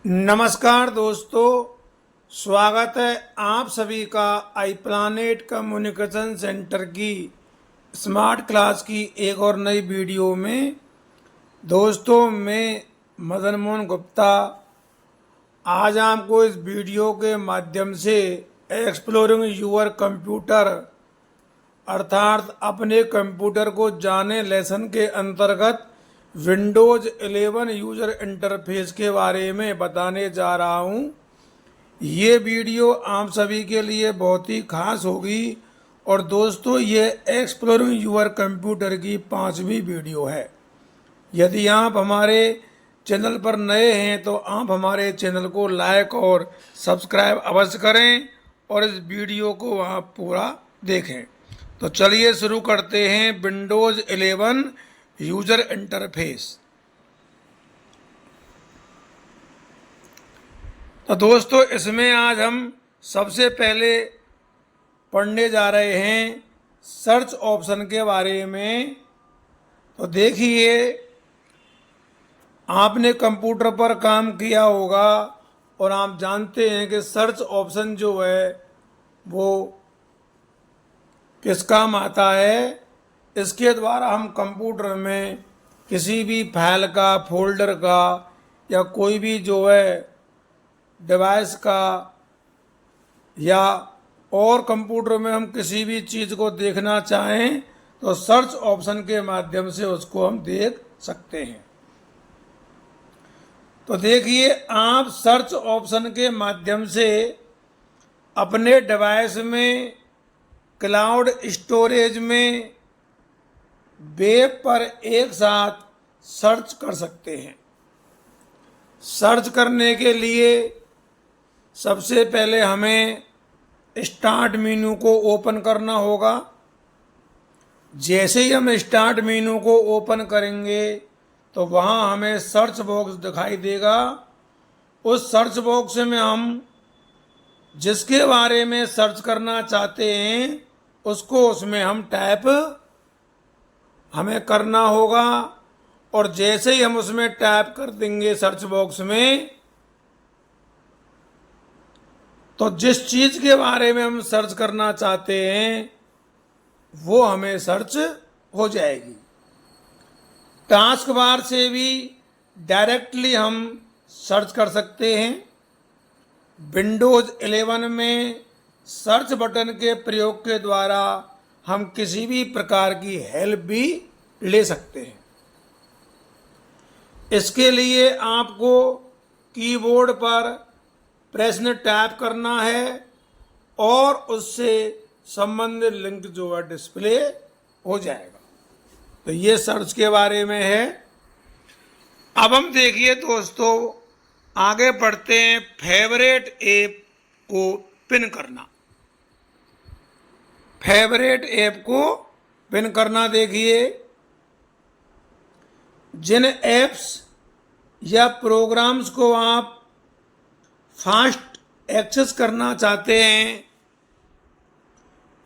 नमस्कार दोस्तों, स्वागत है आप सभी का आई प्लानेट कम्युनिकेशन सेंटर की स्मार्ट क्लास की एक और नई वीडियो में। दोस्तों, मैं मदन मोहन गुप्ता आज आपको इस वीडियो के माध्यम से एक्सप्लोरिंग यूर कंप्यूटर अर्थात अपने कंप्यूटर को जाने लेसन के अंतर्गत विंडोज 11 यूजर इंटरफेस के बारे में बताने जा रहा हूं। ये वीडियो आप सभी के लिए बहुत ही खास होगी और दोस्तों, ये एक्सप्लोरिंग यूर कंप्यूटर की 5वीं वीडियो है। यदि आप हमारे चैनल पर नए हैं तो आप हमारे चैनल को लाइक और सब्सक्राइब अवश्य करें और इस वीडियो को आप पूरा देखें। तो चलिए शुरू करते हैं विंडोज 11 यूजर इंटरफेस। तो दोस्तों, इसमें आज हम सबसे पहले पढ़ने जा रहे हैं सर्च ऑप्शन के बारे में। तो देखिए, आपने कंप्यूटर पर काम किया होगा और आप जानते हैं कि सर्च ऑप्शन जो है वो किस काम आता है। इसके द्वारा हम कंप्यूटर में किसी भी फाइल का, फोल्डर का या कोई भी जो है डिवाइस का या और कंप्यूटर में हम किसी भी चीज़ को देखना चाहें तो सर्च ऑप्शन के माध्यम से उसको हम देख सकते हैं। तो देखिए, आप सर्च ऑप्शन के माध्यम से अपने डिवाइस में, क्लाउड स्टोरेज में, वेब पर एक साथ सर्च कर सकते हैं। सर्च करने के लिए सबसे पहले हमें स्टार्ट मेनू को ओपन करना होगा। जैसे ही हम स्टार्ट मेनू को ओपन करेंगे तो वहाँ हमें सर्च बॉक्स दिखाई देगा। उस सर्च बॉक्स में हम जिसके बारे में सर्च करना चाहते हैं उसको उसमें हम टाइप हमें करना होगा और जैसे ही हम उसमें टाइप कर देंगे सर्च बॉक्स में, तो जिस चीज़ के बारे में हम सर्च करना चाहते हैं वो हमें सर्च हो जाएगी। टास्क बार से भी डायरेक्टली हम सर्च कर सकते हैं। विंडोज 11 में सर्च बटन के प्रयोग के द्वारा हम किसी भी प्रकार की हेल्प भी ले सकते हैं। इसके लिए आपको कीबोर्ड पर प्रश्न टाइप करना है और उससे संबंधित लिंक जो है डिस्प्ले हो जाएगा। तो ये सर्च के बारे में है। अब हम देखिए दोस्तों, आगे बढ़ते हैं। फेवरेट ऐप को पिन करना। फेवरेट ऐप को पिन करना, देखिए, जिन ऐप्स या प्रोग्राम्स को आप फास्ट एक्सेस करना चाहते हैं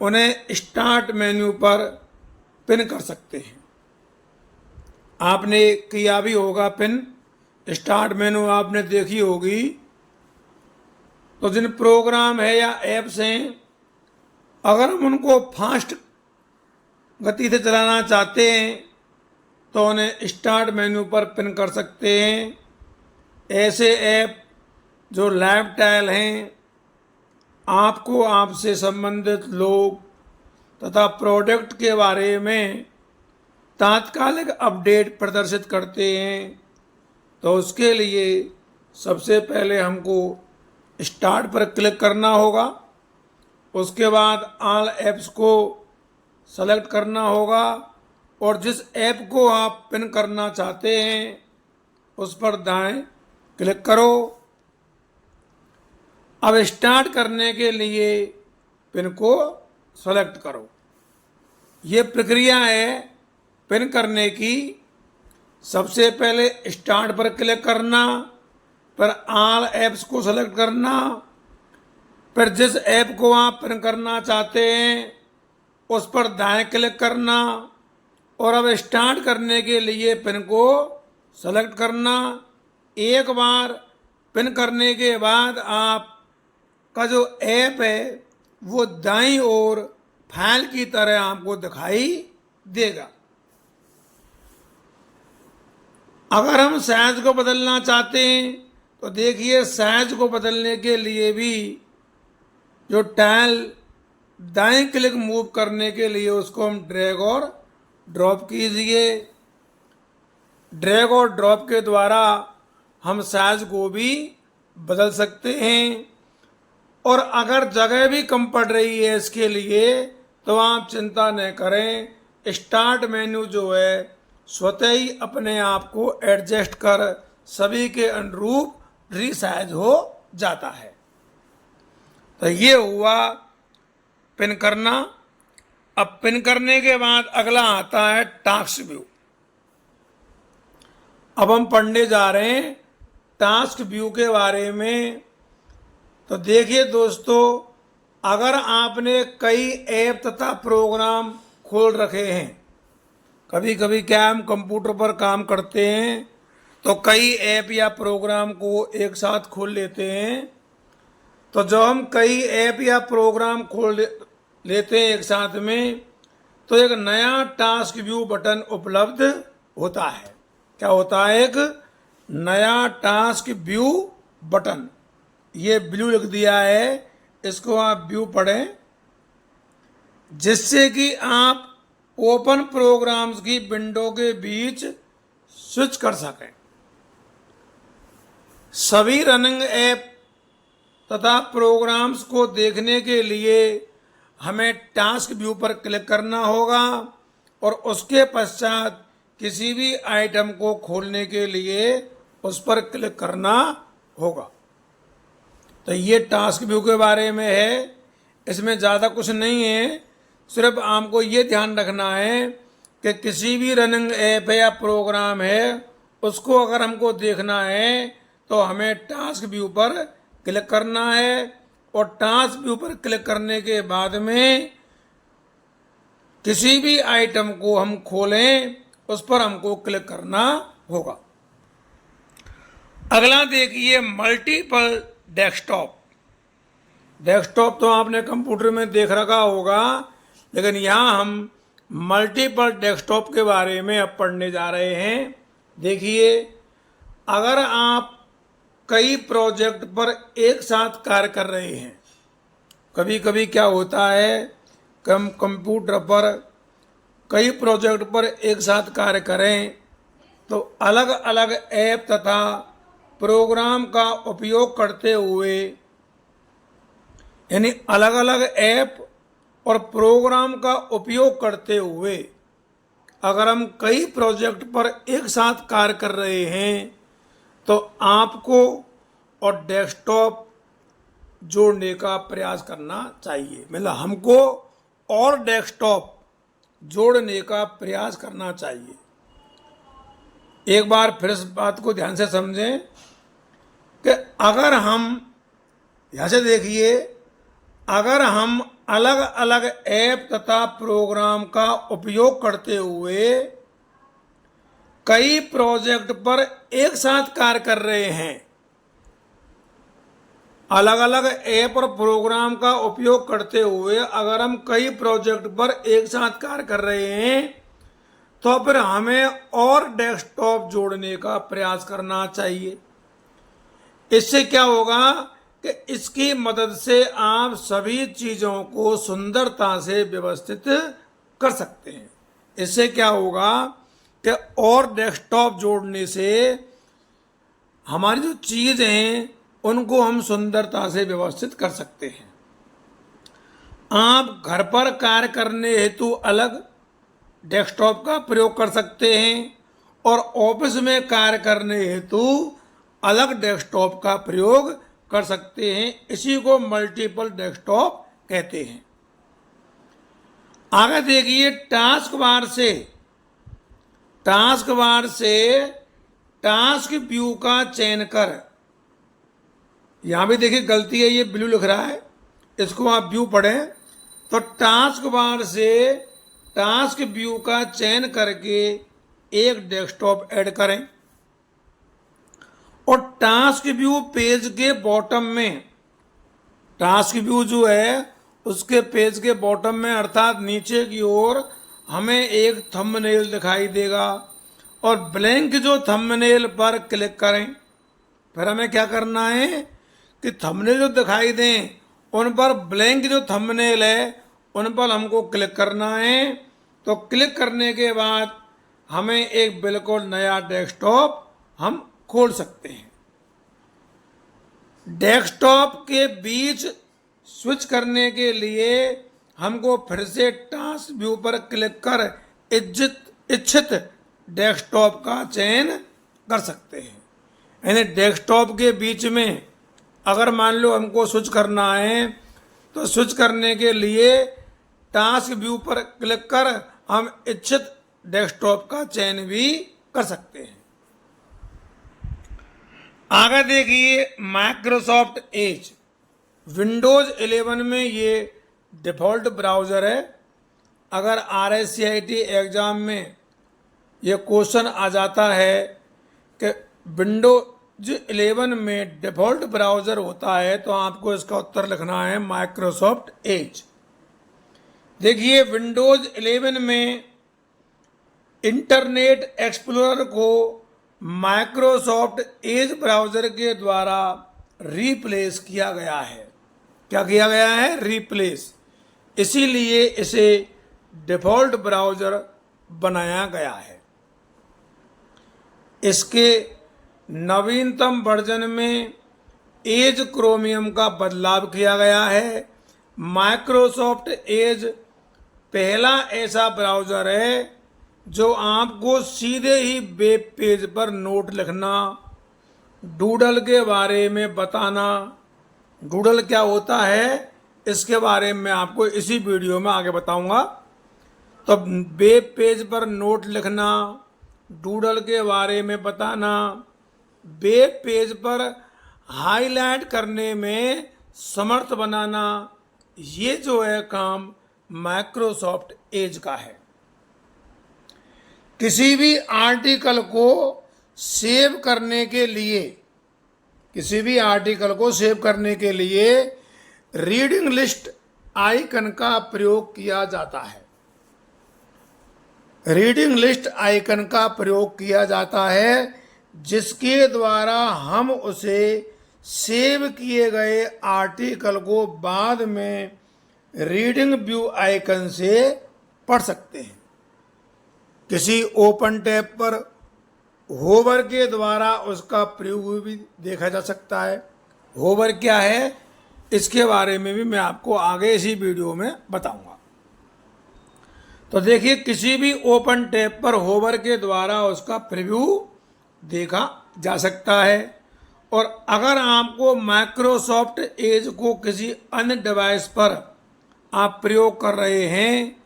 उन्हें स्टार्ट मेन्यू पर पिन कर सकते हैं। आपने किया भी होगा पिन, स्टार्ट मेन्यू आपने देखी होगी। तो जिन प्रोग्राम है या ऐप्स हैं, अगर हम उनको फास्ट गति से चलाना चाहते हैं तो उन्हें स्टार्ट मेन्यू पर पिन कर सकते हैं। ऐसे ऐप जो लाइफस्टाइल हैं, आपको आपसे संबंधित लोग तथा प्रोडक्ट के बारे में तात्कालिक अपडेट प्रदर्शित करते हैं, तो उसके लिए सबसे पहले हमको स्टार्ट पर क्लिक करना होगा। उसके बाद ऑल ऐप्स को सेलेक्ट करना होगा और जिस ऐप को आप पिन करना चाहते हैं उस पर दाएं क्लिक करो। अब स्टार्ट करने के लिए पिन को सेलेक्ट करो। ये प्रक्रिया है पिन करने की। सबसे पहले स्टार्ट पर क्लिक करना, फिर ऑल ऐप्स को सेलेक्ट करना, फिर जिस ऐप को आप पिन करना चाहते हैं उस पर दाएं क्लिक करना और अब स्टार्ट करने के लिए पिन को सेलेक्ट करना। एक बार पिन करने के बाद आपका जो ऐप है वो दाईं ओर फाइल की तरह आपको दिखाई देगा। अगर हम साइज को बदलना चाहते हैं तो देखिए, साइज को बदलने के लिए भी जो टाइल दाएं क्लिक मूव करने के लिए उसको हम ड्रैग और ड्रॉप कीजिए। ड्रैग और ड्रॉप के द्वारा हम साइज को भी बदल सकते हैं। और अगर जगह भी कम पड़ रही है इसके लिए तो आप चिंता न करें, स्टार्ट मेन्यू जो है स्वतः ही अपने आप को एडजस्ट कर सभी के अनुरूप रीसाइज हो जाता है। तो ये हुआ पिन करना। अब पिन करने के बाद अगला आता है टास्क व्यू। अब हम पढ़ने जा रहे हैं टास्क व्यू के बारे में। तो देखिए दोस्तों, अगर आपने कई ऐप तथा प्रोग्राम खोल रखे हैं, कभी कभी क्या हम कंप्यूटर पर काम करते हैं तो कई ऐप या प्रोग्राम को एक साथ खोल लेते हैं। तो जब हम कई ऐप या प्रोग्राम खोल लेते हैं एक साथ में तो एक नया टास्क व्यू बटन उपलब्ध होता है। क्या होता है? एक नया टास्क व्यू बटन। ये ब्लू लिख दिया है, इसको आप व्यू पढ़ें, जिससे कि आप ओपन प्रोग्राम्स की विंडो के बीच स्विच कर सकें। सभी रनिंग ऐप तथा प्रोग्राम्स को देखने के लिए हमें टास्क व्यू पर क्लिक करना होगा और उसके पश्चात किसी भी आइटम को खोलने के लिए उस पर क्लिक करना होगा। तो ये टास्क व्यू के बारे में है, इसमें ज़्यादा कुछ नहीं है। सिर्फ आपको ये ध्यान रखना है कि किसी भी रनिंग ऐप है या प्रोग्राम है उसको अगर हमको देखना है तो हमें टास्क व्यू पर क्लिक करना है और टास्क व्यू पर क्लिक करने के बाद में किसी भी आइटम को हम खोलें उस पर हमको क्लिक करना होगा। अगला देखिए मल्टीपल डेस्कटॉप। डेस्कटॉप तो आपने कंप्यूटर में देख रखा होगा, लेकिन यहाँ हम मल्टीपल डेस्कटॉप के बारे में अब पढ़ने जा रहे हैं। देखिए, अगर आप कई प्रोजेक्ट पर एक साथ कार्य कर रहे हैं, कभी कभी क्या होता है कि हम कंप्यूटर पर कई प्रोजेक्ट पर एक साथ कार्य करें तो अलग अलग ऐप तथा प्रोग्राम का उपयोग करते हुए, यानी अलग अलग ऐप और प्रोग्राम का उपयोग करते हुए अगर हम कई प्रोजेक्ट पर एक साथ कार्य कर रहे हैं तो आपको और डेस्कटॉप जोड़ने का प्रयास करना चाहिए। मतलब हमको और डेस्कटॉप जोड़ने का प्रयास करना चाहिए। एक बार फिर इस बात को ध्यान से समझें कि अगर हम, यहाँ से देखिए, अगर हम अलग अलग ऐप तथा प्रोग्राम का उपयोग करते हुए कई प्रोजेक्ट पर एक साथ कार्य कर रहे हैं, अलग अलग ऐप और प्रोग्राम का उपयोग करते हुए अगर हम कई प्रोजेक्ट पर एक साथ कार्य कर रहे हैं तो फिर हमें और डेस्कटॉप जोड़ने का प्रयास करना चाहिए। इससे क्या होगा कि इसकी मदद से आप सभी चीज़ों को सुंदरता से व्यवस्थित कर सकते हैं। इससे क्या होगा कि और डेस्कटॉप जोड़ने से हमारी जो चीज़ हैं उनको हम सुंदरता से व्यवस्थित कर सकते हैं। आप घर पर कार्य करने हेतु अलग डेस्कटॉप का प्रयोग कर सकते हैं और ऑफिस में कार्य करने हेतु अलग डेस्कटॉप का प्रयोग कर सकते हैं। इसी को मल्टीपल डेस्कटॉप कहते हैं। आगे देखिए, टास्क बार से टास्क व्यू का चयन कर। यहां भी देखिए गलती है, ये ब्लू लिख रहा है, इसको आप व्यू पढ़ें। तो टास्क बार से टास्क व्यू का चयन करके एक डेस्कटॉप ऐड करें और टास्क व्यू पेज के बॉटम में, टास्क व्यू जो है उसके पेज के बॉटम में अर्थात नीचे की ओर हमें एक थंबनेल दिखाई देगा और ब्लैंक जो थंबनेल पर क्लिक करें। फिर हमें क्या करना है कि थंबनेल जो दिखाई दें उन पर ब्लैंक जो थंबनेल है उन पर हमको क्लिक करना है। तो क्लिक करने के बाद हमें एक बिल्कुल नया डेस्कटॉप हम खोल सकते हैं। डेस्कटॉप के बीच स्विच करने के लिए हमको फिर से टास्क व्यू पर क्लिक कर इच्छित डेस्कटॉप का चयन कर सकते हैं। यानी डेस्कटॉप के बीच में अगर मान लो हमको स्विच करना है तो स्विच करने के लिए टास्क व्यू पर क्लिक कर हम इच्छित डेस्कटॉप का चयन भी कर सकते हैं। आगे देखिए माइक्रोसॉफ्ट एज। विंडोज 11 में ये डिफ़ॉल्ट ब्राउज़र है। अगर RSCIT एग्ज़ाम में ये क्वेश्चन आ जाता है कि विंडोज 11 में डिफ़ॉल्ट ब्राउज़र होता है तो आपको इसका उत्तर लिखना है माइक्रोसॉफ्ट एज। देखिए विंडोज 11 में इंटरनेट एक्सप्लोरर को माइक्रोसॉफ्ट एज ब्राउज़र के द्वारा रिप्लेस किया गया है। क्या किया गया है? रिप्लेस। इसीलिए इसे डिफ़ॉल्ट ब्राउज़र बनाया गया है। इसके नवीनतम वर्जन में एज क्रोमियम का बदलाव किया गया है। माइक्रोसॉफ्ट एज पहला ऐसा ब्राउज़र है जो आपको सीधे ही वेब पेज पर नोट लिखना, डूडल के बारे में बताना, डूडल क्या होता है इसके बारे में आपको इसी वीडियो में आगे बताऊंगा। तो वेब पेज पर नोट लिखना, डूडल के बारे में बताना, वेब पेज पर हाईलाइट करने में समर्थ बनाना, ये जो है काम माइक्रोसॉफ्ट एज का है। किसी भी आर्टिकल को सेव करने के लिए, किसी भी आर्टिकल को सेव करने के लिए रीडिंग लिस्ट आइकन का प्रयोग किया जाता है। रीडिंग लिस्ट आइकन का प्रयोग किया जाता है जिसके द्वारा हम उसे सेव किए गए आर्टिकल को बाद में रीडिंग व्यू आइकन से पढ़ सकते हैं। किसी ओपन टैब पर होवर के द्वारा उसका प्रयोग भी देखा जा सकता है। होवर क्या है इसके बारे में भी मैं आपको आगे इसी वीडियो में बताऊंगा। तो देखिए किसी भी ओपन टैब पर होवर के द्वारा उसका प्रीव्यू देखा जा सकता है। और अगर आपको माइक्रोसॉफ्ट एज को किसी अन्य डिवाइस पर आप प्रयोग कर रहे हैं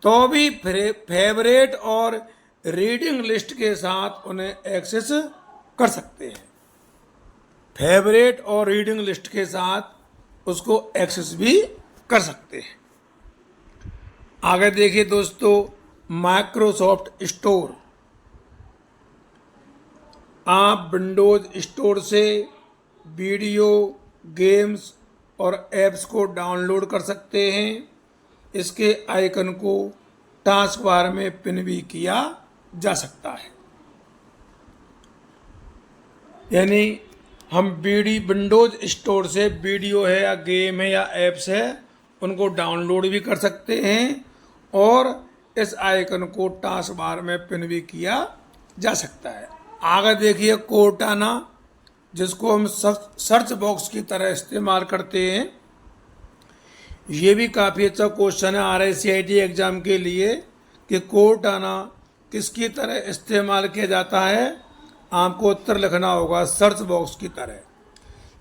तो भी फेवरेट और रीडिंग लिस्ट के साथ उन्हें एक्सेस कर सकते हैं। फेवरेट और रीडिंग लिस्ट के साथ उसको एक्सेस भी कर सकते हैं। आगे देखिए दोस्तों माइक्रोसॉफ्ट स्टोर। आप विंडोज स्टोर से वीडियो, गेम्स और ऐप्स को डाउनलोड कर सकते हैं। इसके आइकन को टास्क बार में पिन भी किया जा सकता है। यानी हम विंडोज स्टोर से वीडियो है या गेम है या ऐप्स है उनको डाउनलोड भी कर सकते हैं और इस आइकन को टास्क बार में पिन भी किया जा सकता है। आगे देखिए कोर्टाना, जिसको हम सर्च बॉक्स की तरह इस्तेमाल करते हैं। ये भी काफ़ी अच्छा क्वेश्चन है RSCIT एग्ज़ाम के लिए कि कोर्टाना किसकी तरह इस्तेमाल किया जाता है। आपको उत्तर लिखना होगा सर्च बॉक्स की तरह।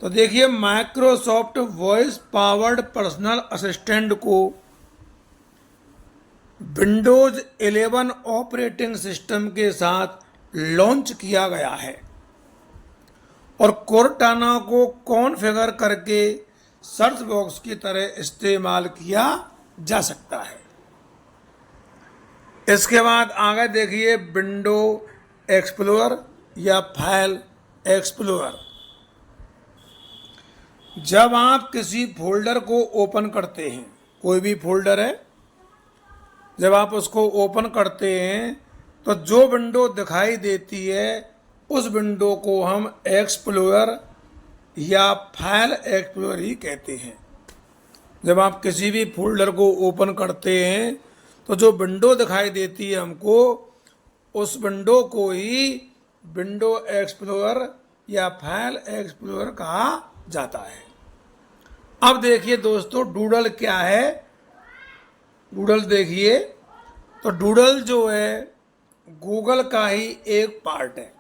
तो देखिए Microsoft voice powered personal assistant को विंडोज 11 ऑपरेटिंग सिस्टम के साथ लॉन्च किया गया है और कोर्टाना को कॉन्फ़िगर करके सर्च बॉक्स की तरह इस्तेमाल किया जा सकता है। इसके बाद आगे देखिए विंडो एक्सप्लोरर या फाइल एक्सप्लोरर। जब आप किसी फोल्डर को ओपन करते हैं, कोई भी फोल्डर है, जब आप उसको ओपन करते हैं तो जो विंडो दिखाई देती है उस विंडो को हम एक्सप्लोरर या फाइल एक्सप्लोरर ही कहते हैं। जब आप किसी भी फोल्डर को ओपन करते हैं तो जो विंडो दिखाई देती है हमको, उस विंडो को ही विंडो एक्सप्लोरर या फाइल एक्सप्लोरर कहा जाता है। अब देखिए दोस्तों, डूडल क्या है। डूडल देखिए, तो डूडल जो है गूगल का ही एक पार्ट है,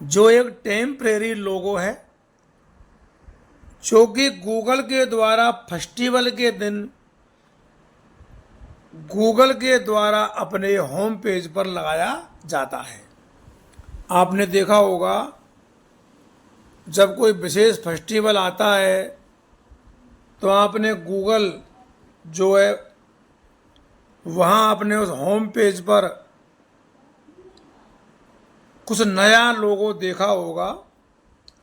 जो एक टेम्परेरी लोगो है, जो कि गूगल के द्वारा फेस्टिवल के दिन गूगल के द्वारा अपने होम पेज पर लगाया जाता है। आपने देखा होगा, जब कोई विशेष फेस्टिवल आता है तो आपने गूगल जो है वहाँ अपने उस होम पेज पर कुछ नया लोगो देखा होगा।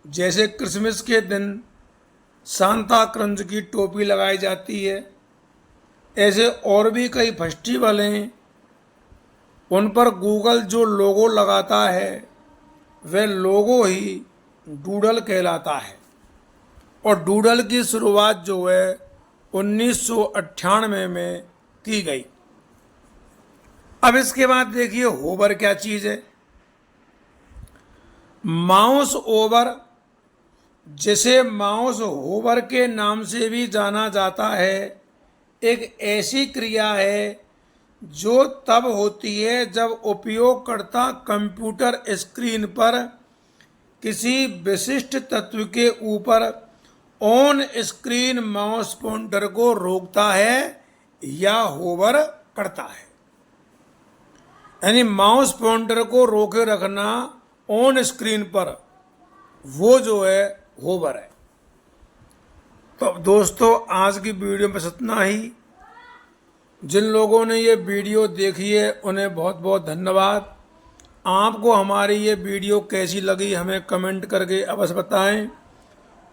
जैसे क्रिसमस के दिन सांता क्रंच की टोपी लगाई जाती है, ऐसे और भी कई फेस्टिवल हैं, उन पर गूगल जो लोगो लगाता है वह लोगो ही डूडल कहलाता है। और डूडल की शुरुआत जो है 1998 में की गई। अब इसके बाद देखिए होवर क्या चीज़ है। माउस ओवर, जिसे माउस होवर के नाम से भी जाना जाता है, एक ऐसी क्रिया है जो तब होती है जब उपयोगकर्ता कंप्यूटर स्क्रीन पर किसी विशिष्ट तत्व के ऊपर ऑन स्क्रीन माउस पॉइंटर को रोकता है या होवर करता है। यानी माउस पॉइंटर को रोके रखना ऑन स्क्रीन पर, वो जो है होवर है। तो दोस्तों, आज की वीडियो में इतना ही। जिन लोगों ने ये वीडियो देखी है उन्हें बहुत बहुत धन्यवाद। आपको हमारी ये वीडियो कैसी लगी हमें कमेंट करके अवश्य बताएं।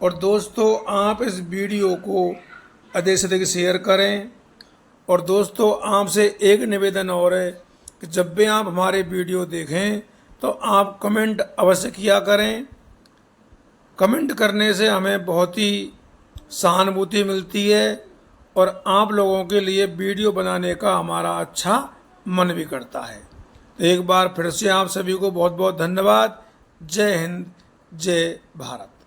और दोस्तों, आप इस वीडियो को अधिक से अधिक शेयर करें। और दोस्तों, आपसे एक निवेदन और है कि जब भी आप हमारे वीडियो देखें तो आप कमेंट अवश्य किया करें। कमेंट करने से हमें बहुत ही सहानुभूति मिलती है और आप लोगों के लिए वीडियो बनाने का हमारा अच्छा मन भी करता है। तो एक बार फिर से आप सभी को बहुत बहुत धन्यवाद। जय हिंद, जय भारत।